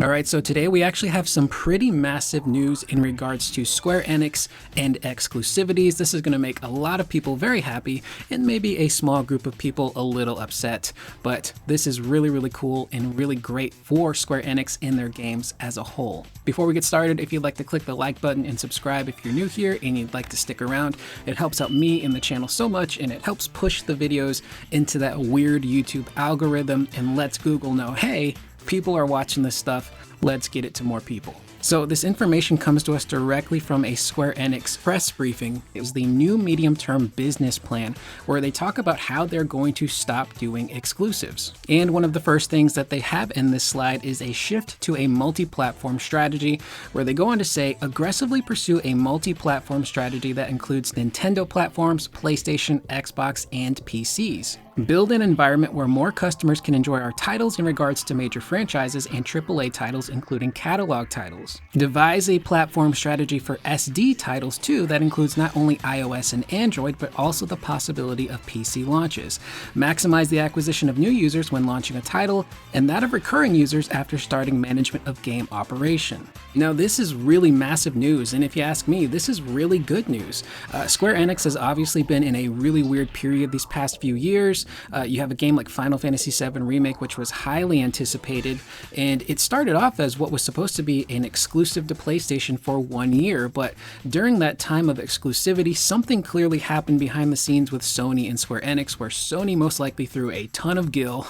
Alright, so today we actually have some pretty massive news in regards to Square Enix and exclusivities. This is going to make a lot of people very happy and maybe a small group of people a little upset. But this is really cool and really great for Square Enix and their games as a whole. Before we get started, if you'd like to click the like button and subscribe if you're new here and you'd like to stick around, it helps out me and the channel so much, and it helps push the videos into that weird YouTube algorithm and lets Google know, hey, people are watching this stuff, let's get it to more people. So this information comes to us directly from a Square Enix press briefing. It was the new medium-term business plan where they talk about how they're going to stop doing exclusives. And one of the first things that they have in this slide is a shift to a multi-platform strategy, where they go on to say, aggressively pursue a multi-platform strategy that includes Nintendo platforms, PlayStation, Xbox, and PCs. Build an environment where more customers can enjoy our titles in regards to major franchises and AAA titles, including catalog titles. Devise a platform strategy for SD titles too that includes not only iOS and Android, but also the possibility of PC launches. Maximize the acquisition of new users when launching a title, and that of recurring users after starting management of game operation. Now this is really massive news, and if you ask me, this is really good news. Square Enix has obviously been in a really weird period these past few years. You have a game like Final Fantasy VII Remake, which was highly anticipated, and it started off as what was supposed to be an exclusive to PlayStation for 1 year, but during that time of exclusivity, something clearly happened behind the scenes with Sony and Square Enix, where Sony most likely threw a ton of gil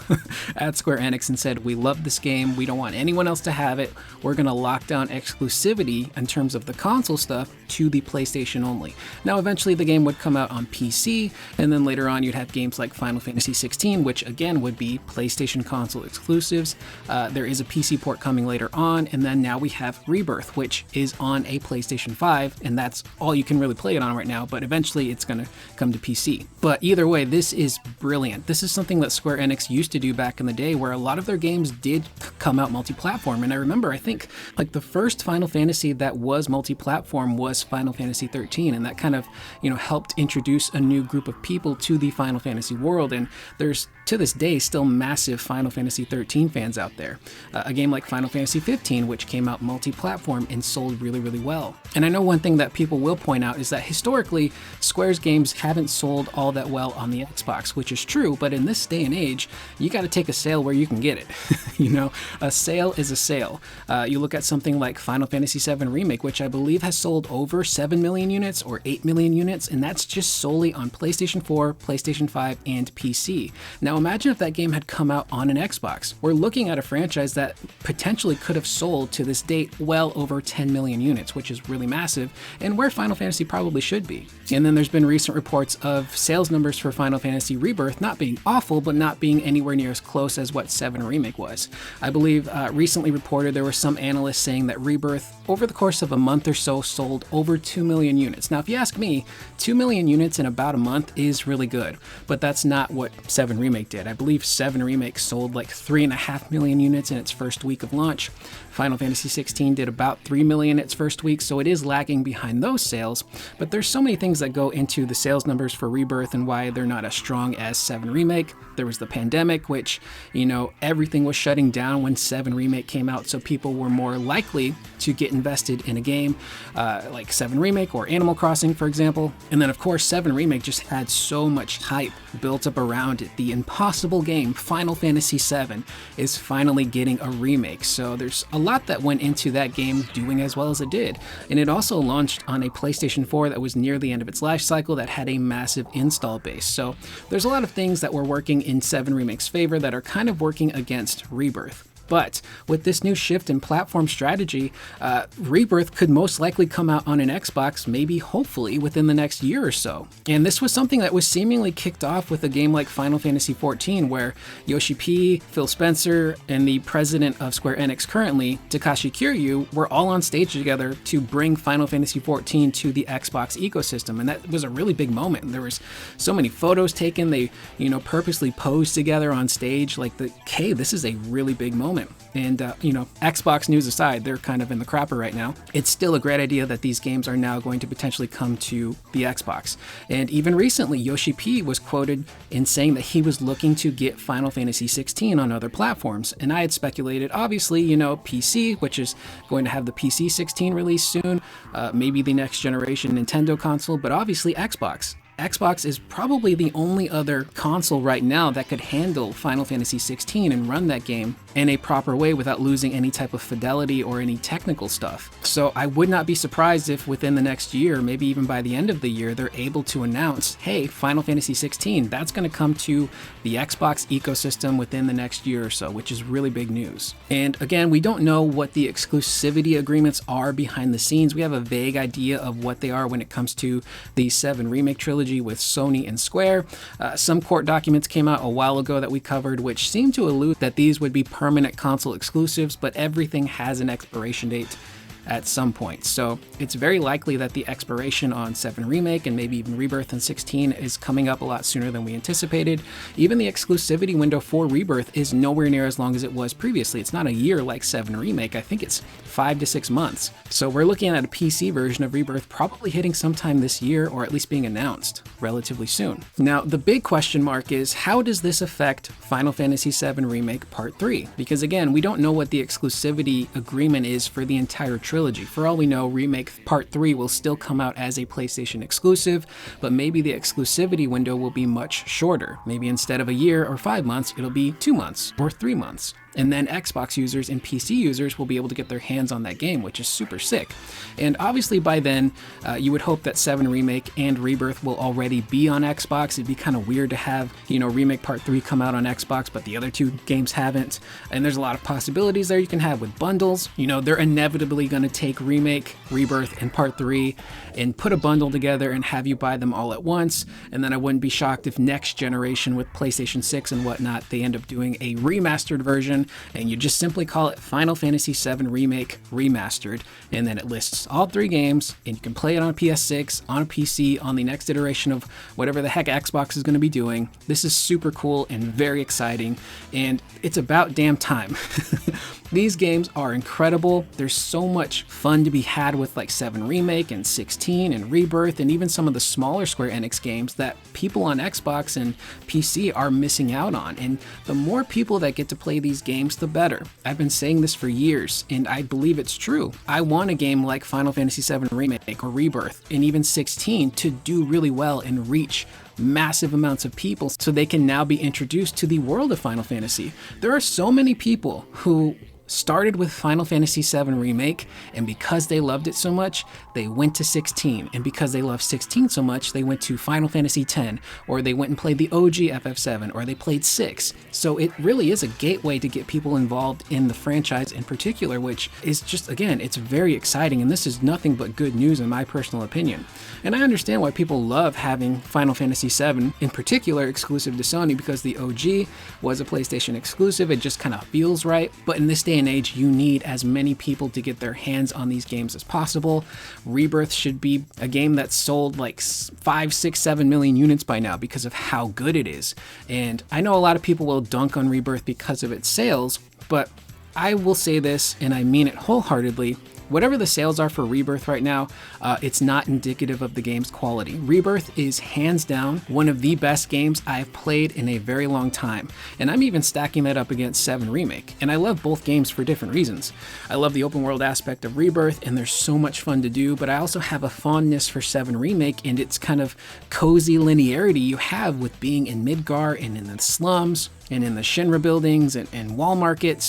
at Square Enix and said, we love this game, we don't want anyone else to have it, we're going to lock down exclusivity in terms of the console stuff to the PlayStation only. Now eventually the game would come out on PC, and then later on you'd have games like Final Fantasy 16, which again would be PlayStation console exclusives. There is a PC port coming later on, and then now we have Rebirth, which is on a PlayStation 5, and that's all you can really play it on right now, but eventually it's going to come to PC. But either way, this is brilliant. This is something that Square Enix used to do back in the day, where a lot of their games did come out multi-platform, and I remember, I think, like the first Final Fantasy that was multi-platform was Final Fantasy 13, and that kind of, helped introduce a new group of people to the Final Fantasy world, and there's to this day still massive Final Fantasy 13 fans out there. A game like Final Fantasy 15, which came out multi-platform and sold really well. And I know one thing that people will point out is that historically, Square's games haven't sold all that well on the Xbox, which is true, but in this day and age, you got to take a sale where you can get it. A sale is a sale. You look at something like Final Fantasy VII Remake, which I believe has sold over 7 million units or 8 million units, and that's just solely on PlayStation 4, PlayStation 5, and PC. Now imagine if that game had come out on an Xbox. We're looking at a franchise that potentially could have sold to this date well over 10 million units, which is really massive, and where Final Fantasy probably should be. And then there's been recent reports of sales numbers for Final Fantasy Rebirth not being awful, but not being anywhere near as close as what 7 Remake was. I believe recently reported there were some analysts saying that Rebirth, over the course of a month or so, sold over 2 million units. Now, if you ask me, 2 million units in about a month is really good, but that's not what 7 Remake did. I believe 7 Remake sold like 3.5 million units in its first week of launch. Final Fantasy 16 did about 3 million its first week, so it is lagging behind those sales, but there's so many things that go into the sales numbers for Rebirth and why they're not as strong as 7 Remake. There was the pandemic, which, everything was shutting down when 7 Remake came out, so people were more likely to get invested in a game like 7 Remake or Animal Crossing, for example. And then, of course, 7 Remake just had so much hype built up around it. The impossible game, Final Fantasy VII, is finally getting a remake, so there's a lot that went into that game doing as well as it did. And it also launched on a PlayStation 4 that was near the end of its life cycle that had a massive install base. So there's a lot of things that were working in 7 Remake's favor that are kind of working against Rebirth. But with this new shift in platform strategy, Rebirth could most likely come out on an Xbox, maybe hopefully within the next year or so. And this was something that was seemingly kicked off with a game like Final Fantasy XIV, where Yoshi P, Phil Spencer, and the president of Square Enix currently, Takashi Kiryu, were all on stage together to bring Final Fantasy XIV to the Xbox ecosystem. And that was a really big moment. There was so many photos taken. They, purposely posed together on stage like, hey, this is a really big moment. moment. And, Xbox news aside, they're kind of in the crapper right now. It's still a great idea that these games are now going to potentially come to the Xbox. And even recently, Yoshi P was quoted in saying that he was looking to get Final Fantasy XVI on other platforms. And I had speculated, obviously, PC, which is going to have the PC 16 release soon, maybe the next generation Nintendo console, but obviously Xbox. Xbox is probably the only other console right now that could handle Final Fantasy XVI and run that game in a proper way without losing any type of fidelity or any technical stuff. So I would not be surprised if within the next year, maybe even by the end of the year, they're able to announce, hey, Final Fantasy XVI, that's going to come to the Xbox ecosystem within the next year or so, which is really big news. And again, we don't know what the exclusivity agreements are behind the scenes. We have a vague idea of what they are when it comes to the 7 Remake trilogy with Sony and Square. Some court documents came out a while ago that we covered, which seem to allude that these would be permanent console exclusives, but everything has an expiration date at some point. So it's very likely that the expiration on 7 Remake and maybe even Rebirth in 16 is coming up a lot sooner than we anticipated. Even the exclusivity window for Rebirth is nowhere near as long as it was previously. It's not a year like 7 Remake. I think it's 5 to 6 months. So we're looking at a PC version of Rebirth probably hitting sometime this year, or at least being announced relatively soon. Now, the big question mark is, how does this affect Final Fantasy VII Remake Part 3? Because again, we don't know what the exclusivity agreement is for the entire trilogy. For all we know, Remake Part 3 will still come out as a PlayStation exclusive, but maybe the exclusivity window will be much shorter. Maybe instead of a year or 5 months, it'll be 2 months or 3 months. And then Xbox users and PC users will be able to get their hands on that game, which is super sick. And obviously by then, you would hope that 7 Remake and Rebirth will already be on Xbox. It'd be kind of weird to have, Remake Part 3 come out on Xbox, but the other two games haven't. And there's a lot of possibilities there you can have with bundles. They're inevitably going to take Remake, Rebirth, and Part 3 and put a bundle together and have you buy them all at once. And then I wouldn't be shocked if next generation with PlayStation 6 and whatnot, they end up doing a remastered version, and you just simply call it Final Fantasy VII Remake Remastered, and then it lists all 3 games, and you can play it on PS6, on a PC, on the next iteration of whatever the heck Xbox is going to be doing. This is super cool and very exciting, and it's about damn time. These games are incredible. There's so much fun to be had with like 7 Remake and 16 and Rebirth, and even some of the smaller Square Enix games that people on Xbox and PC are missing out on. And the more people that get to play these games, the better. I've been saying this for years, and I believe it's true. I want a game like Final Fantasy VII Remake or Rebirth and even 16 to do really well and reach massive amounts of people so they can now be introduced to the world of Final Fantasy. There are so many people who started with Final Fantasy VII Remake, and because they loved it so much, they went to 16, and because they loved 16 so much, they went to Final Fantasy X, or they went and played the OG FF7, or they played 6. So it really is a gateway to get people involved in the franchise in particular, which is just, again, it's very exciting, and this is nothing but good news in my personal opinion. And I understand why people love having Final Fantasy VII, in particular exclusive to Sony, because the OG was a PlayStation exclusive. It just kind of feels right, but in this day and age, you need as many people to get their hands on these games as possible. Rebirth should be a game that's sold like 5, 6, 7 million units by now because of how good it is. And I know a lot of people will dunk on Rebirth because of its sales, but I will say this, and I mean it wholeheartedly. Whatever the sales are for Rebirth right now, it's not indicative of the game's quality. Rebirth is hands down one of the best games I've played in a very long time, and I'm even stacking that up against 7 Remake. And I love both games for different reasons. I love the open world aspect of Rebirth, and there's so much fun to do, but I also have a fondness for 7 Remake and its kind of cozy linearity you have with being in Midgar and in the slums and in the Shinra buildings and Wall Market.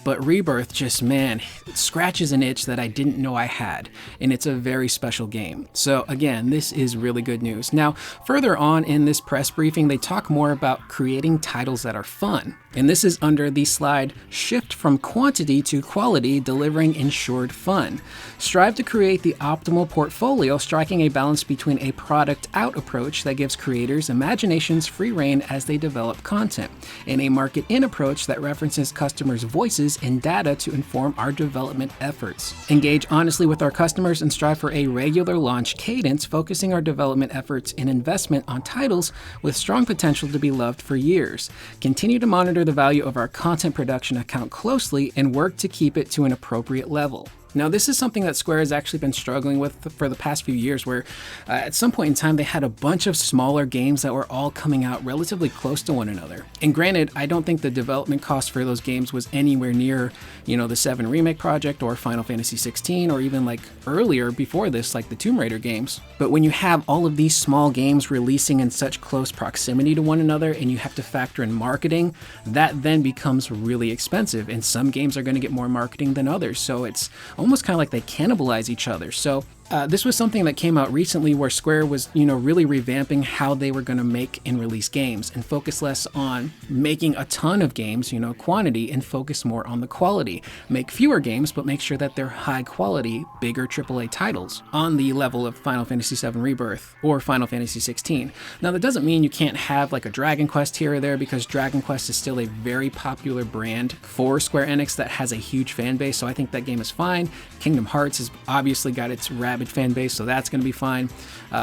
But Rebirth just, man, it scratches an itch that I didn't know I had, and it's a very special game. So again, this is really good news. Now, further on in this press briefing, they talk more about creating titles that are fun. And this is under the slide, shift from quantity to quality, delivering ensured fun. Strive to create the optimal portfolio, striking a balance between a product out approach that gives creators imaginations free rein as they develop content, and a market in approach that references customers' voices and data to inform our development efforts. Engage honestly with our customers and strive for a regular launch cadence, focusing our development efforts and investment on titles with strong potential to be loved for years. Continue to monitor monitor the value of our content production account closely and work to keep it to an appropriate level. Now, this is something that Square has actually been struggling with for the past few years, where at some point in time, they had a bunch of smaller games that were all coming out relatively close to one another. And granted, I don't think the development cost for those games was anywhere near, the 7 Remake project or Final Fantasy 16, or even like earlier before this, like the Tomb Raider games. But when you have all of these small games releasing in such close proximity to one another, and you have to factor in marketing, that then becomes really expensive. And some games are going to get more marketing than others. So it's almost kind of like they cannibalize each other. So this was something that came out recently where Square was, really revamping how they were going to make and release games and focus less on making a ton of games, quantity, and focus more on the quality. Make fewer games, but make sure that they're high quality, bigger AAA titles on the level of Final Fantasy VII Rebirth or Final Fantasy 16. Now, that doesn't mean you can't have like a Dragon Quest here or there, because Dragon Quest is still a very popular brand for Square Enix that has a huge fan base, so I think that game is fine. Kingdom Hearts has obviously got its rabid fan base, so that's going to be fine.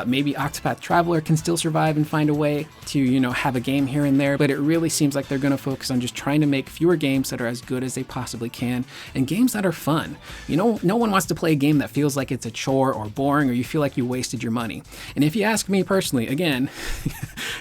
Maybe Octopath Traveler can still survive and find a way to, have a game here and there, but it really seems like they're going to focus on just trying to make fewer games that are as good as they possibly can, and games that are fun. No one wants to play a game that feels like it's a chore or boring, or you feel like you wasted your money. And if you ask me personally, again,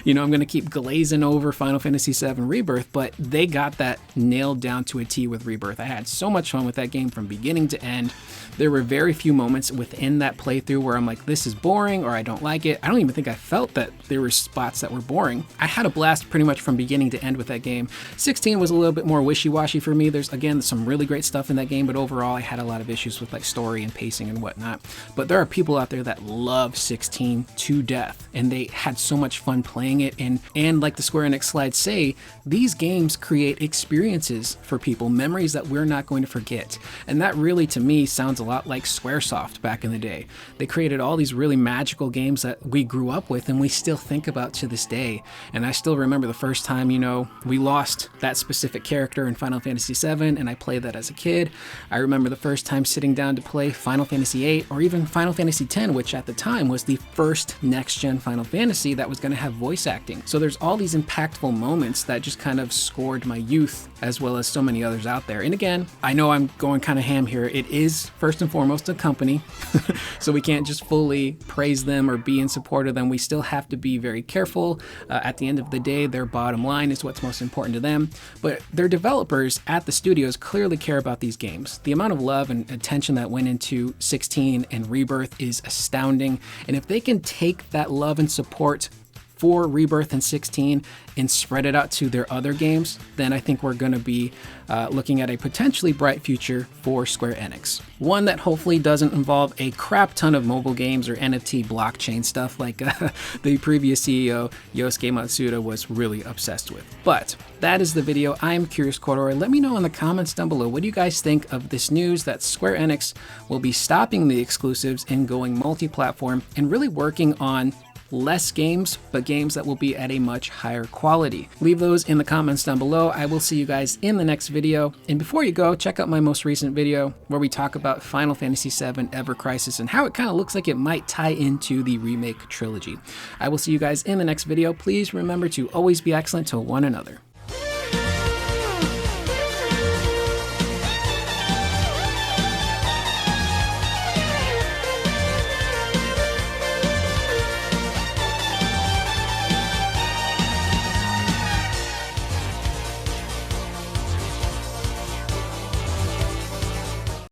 I'm going to keep glazing over Final Fantasy VII Rebirth, but they got that nailed down to a T with Rebirth. I had so much fun with that game from beginning to end. There were very few moments within that playthrough where I'm like, this is boring, or I don't like it. I don't even think I felt that there were spots that were boring. I had a blast pretty much from beginning to end with that game. 16 was a little bit more wishy-washy for me. There's, again, some really great stuff in that game, but overall I had a lot of issues with like story and pacing and whatnot. But there are people out there that love 16 to death, and they had so much fun playing it. And like the Square Enix slides say, these games create experiences for people, memories that we're not going to forget. And that really, to me, sounds a lot like Squaresoft back in the day. They created all these really magical games that we grew up with and we still think about to this day. And I still remember the first time, we lost that specific character in Final Fantasy VII, and I played that as a kid. I remember the first time sitting down to play Final Fantasy VIII or even Final Fantasy X, which at the time was the first next-gen Final Fantasy that was going to have voice acting. So there's all these impactful moments that just kind of scored my youth, as well as so many others out there. And again, I know I'm going kind of ham here. It is first and foremost a company, so we can't just fully praise them or be in support of them. We still have to be very careful. At the end of the day, their bottom line is what's most important to them. But their developers at the studios clearly care about these games. The amount of love and attention that went into 16 and Rebirth is astounding. And if they can take that love and support for Rebirth and 16 and spread it out to their other games, then I think we're going to be looking at a potentially bright future for Square Enix. One that hopefully doesn't involve a crap ton of mobile games or NFT blockchain stuff like the previous CEO, Yosuke Matsuda, was really obsessed with. But that is the video. I am Curious Corduroy. Let me know in the comments down below, what do you guys think of this news that Square Enix will be stopping the exclusives and going multi-platform and really working on less games, but games that will be at a much higher quality? Leave those in the comments down below. I will see you guys in the next video. And before you go, check out my most recent video where we talk about Final Fantasy VII Ever Crisis and how it kind of looks like it might tie into the remake trilogy. I will see you guys in the next video. Please remember to always be excellent to one another.